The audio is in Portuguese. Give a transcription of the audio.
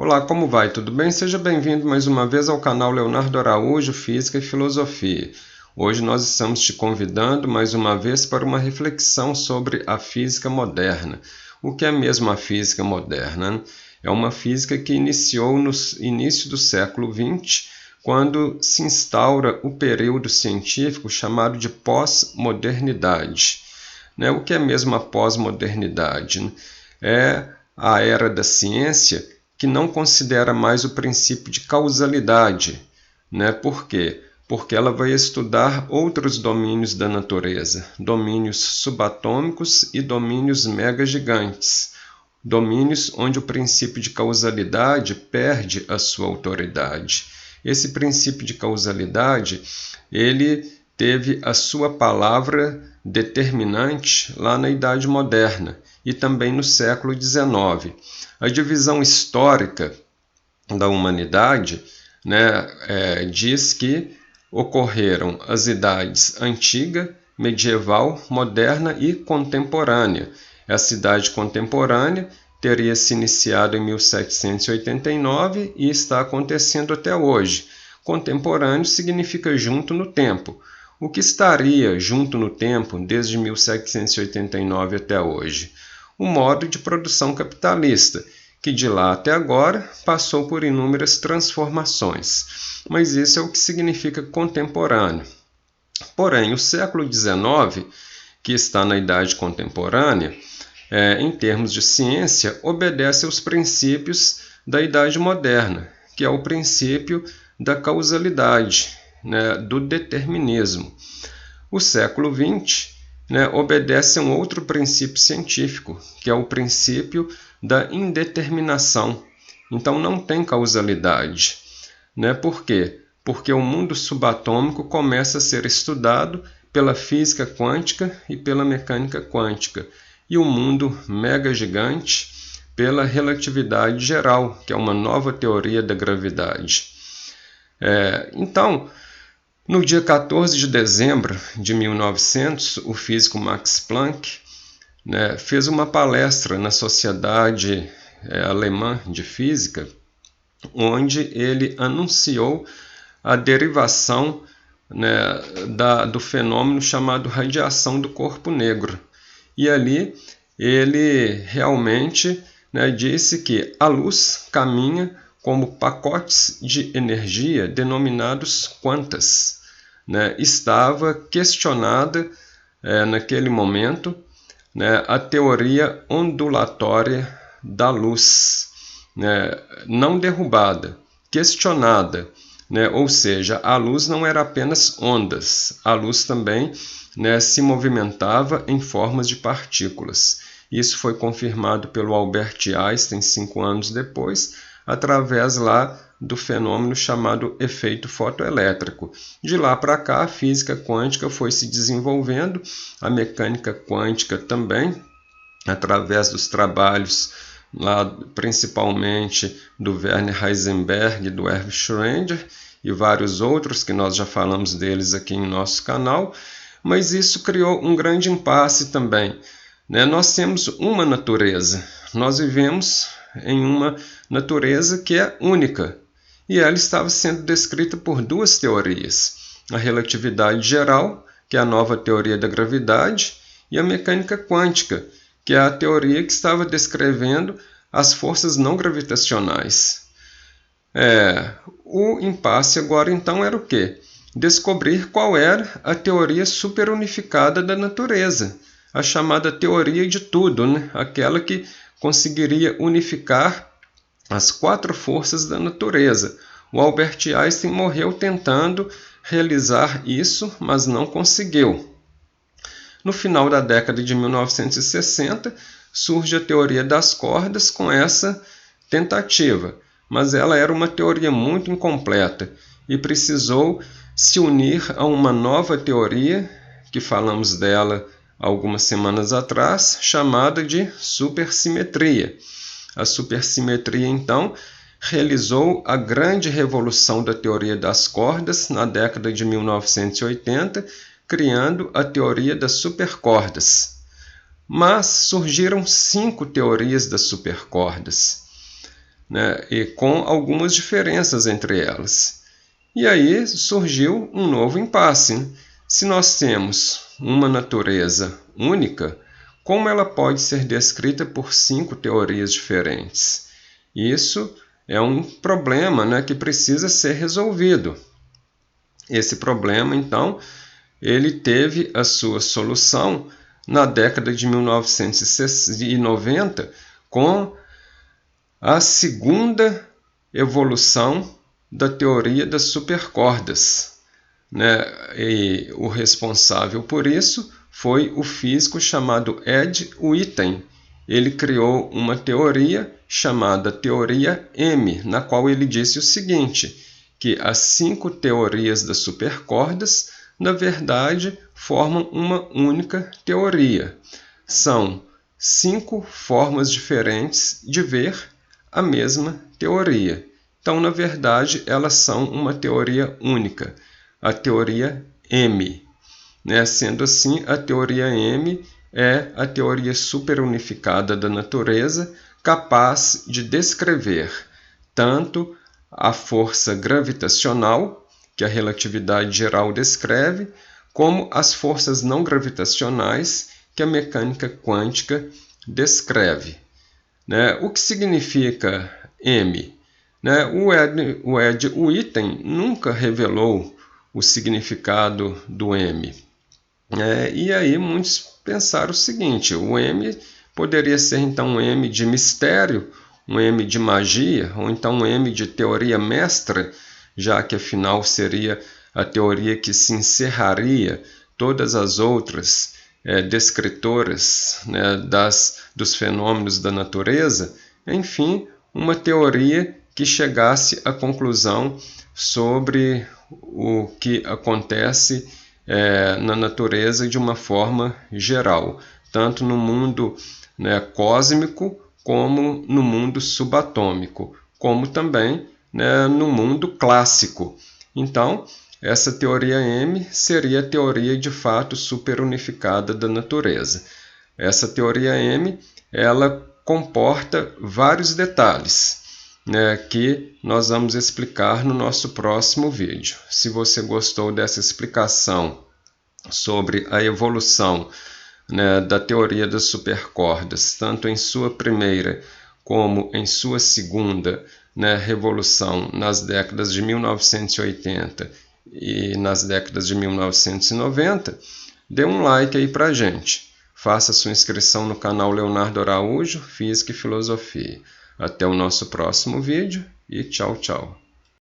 Olá, como vai? Tudo bem? Seja bem-vindo mais uma vez ao canal Leonardo Araújo, Física e Filosofia. Hoje nós estamos te convidando mais uma vez para uma reflexão sobre a física moderna. O que é mesmo a física moderna? É uma física que iniciou no início do século XX, quando se instaura o período científico chamado de pós-modernidade. O que é mesmo a pós-modernidade? É a era da ciência que não considera mais o princípio de causalidade. Por quê? Porque ela vai estudar outros domínios da natureza, domínios subatômicos e domínios megagigantes, domínios onde o princípio de causalidade perde a sua autoridade. Esse princípio de causalidade, ele teve a sua palavra determinante lá na Idade Moderna e também no século XIX. A divisão histórica da humanidade diz que ocorreram as idades antiga, medieval, moderna e contemporânea. Essa idade contemporânea teria se iniciado em 1789 e está acontecendo até hoje. Contemporâneo significa junto no tempo. O que estaria junto no tempo desde 1789 até hoje? O modo de produção capitalista, que de lá até agora passou por inúmeras transformações. Mas isso é o que significa contemporâneo. Porém, o século XIX, que está na idade contemporânea, em termos de ciência, obedece aos princípios da idade moderna, que é o princípio da causalidade, do determinismo. O século XX obedece a um outro princípio científico, que é o princípio da indeterminação. Então não tem causalidade. Por quê? Porque o mundo subatômico começa a ser estudado pela física quântica e pela mecânica quântica, e o mundo megagigante pela relatividade geral, que é uma nova teoria da gravidade. Então, no dia 14 de dezembro de 1900, o físico Max Planck fez uma palestra na Sociedade Alemã de Física, onde ele anunciou a derivação do fenômeno chamado radiação do corpo negro. E ali ele realmente disse que a luz caminha como pacotes de energia denominados quantas. Estava questionada naquele momento a teoria ondulatória da luz, não derrubada, questionada, ou seja, a luz não era apenas ondas, a luz também se movimentava em formas de partículas. Isso foi confirmado pelo Albert Einstein 5 anos depois, através lá do fenômeno chamado efeito fotoelétrico. De lá para cá, a física quântica foi se desenvolvendo, a mecânica quântica também, através dos trabalhos lá, principalmente do Werner Heisenberg, do Erwin Schrödinger e vários outros que nós já falamos deles aqui em nosso canal, mas isso criou um grande impasse também. Nós temos uma natureza, nós vivemos em uma natureza que é única, e ela estava sendo descrita por duas teorias, a relatividade geral, que é a nova teoria da gravidade, e a mecânica quântica, que é a teoria que estava descrevendo as forças não gravitacionais. O impasse agora então era o quê? Descobrir qual era a teoria superunificada da natureza, a chamada teoria de tudo, aquela que conseguiria unificar as 4 forças da natureza. O Albert Einstein morreu tentando realizar isso, mas não conseguiu. No final da década de 1960, surge a teoria das cordas com essa tentativa, mas ela era uma teoria muito incompleta e precisou se unir a uma nova teoria, que falamos dela algumas semanas atrás, chamada de supersimetria. A supersimetria, então, realizou a grande revolução da teoria das cordas na década de 1980, criando a teoria das supercordas. Mas surgiram 5 teorias das supercordas. né, e com algumas diferenças entre elas. E aí surgiu um novo impasse. Se nós temos uma natureza única, como ela pode ser descrita por 5 teorias diferentes? Isso é um problema, né, que precisa ser resolvido. Esse problema, então, ele teve a sua solução na década de 1990 com a segunda evolução da teoria das supercordas, né? E o responsável por isso foi o físico chamado Ed Witten. Ele criou uma teoria chamada teoria M, na qual ele disse o seguinte, que as 5 teorias das supercordas, na verdade, formam uma única teoria. São 5 formas diferentes de ver a mesma teoria. Então, na verdade, elas são uma teoria única, a teoria M. Né? Sendo assim, a teoria M é a teoria superunificada da natureza, capaz de descrever tanto a força gravitacional, que a relatividade geral descreve, como as forças não gravitacionais, que a mecânica quântica descreve. Né? O que significa M? Né? O Ed Witten nunca revelou o significado do M. E aí muitos pensaram o seguinte, o M poderia ser então um M de mistério, um M de magia, ou então um M de teoria mestra, já que afinal seria a teoria que se encerraria todas as outras descritoras, né, dos fenômenos da natureza, enfim, uma teoria que chegasse à conclusão sobre o que acontece na natureza de uma forma geral, tanto no mundo, né, cósmico, como no mundo subatômico, como também, né, no mundo clássico. Então, essa teoria M seria a teoria de fato superunificada da natureza. Essa teoria M, ela comporta vários detalhes, né, que nós vamos explicar no nosso próximo vídeo. Se você gostou dessa explicação sobre a evolução, né, da teoria das supercordas, tanto em sua primeira como em sua segunda, né, revolução nas décadas de 1980 e nas décadas de 1990, dê um like aí pra gente. Faça sua inscrição no canal Leonardo Araújo, Física e Filosofia. Até o nosso próximo vídeo e tchau, tchau.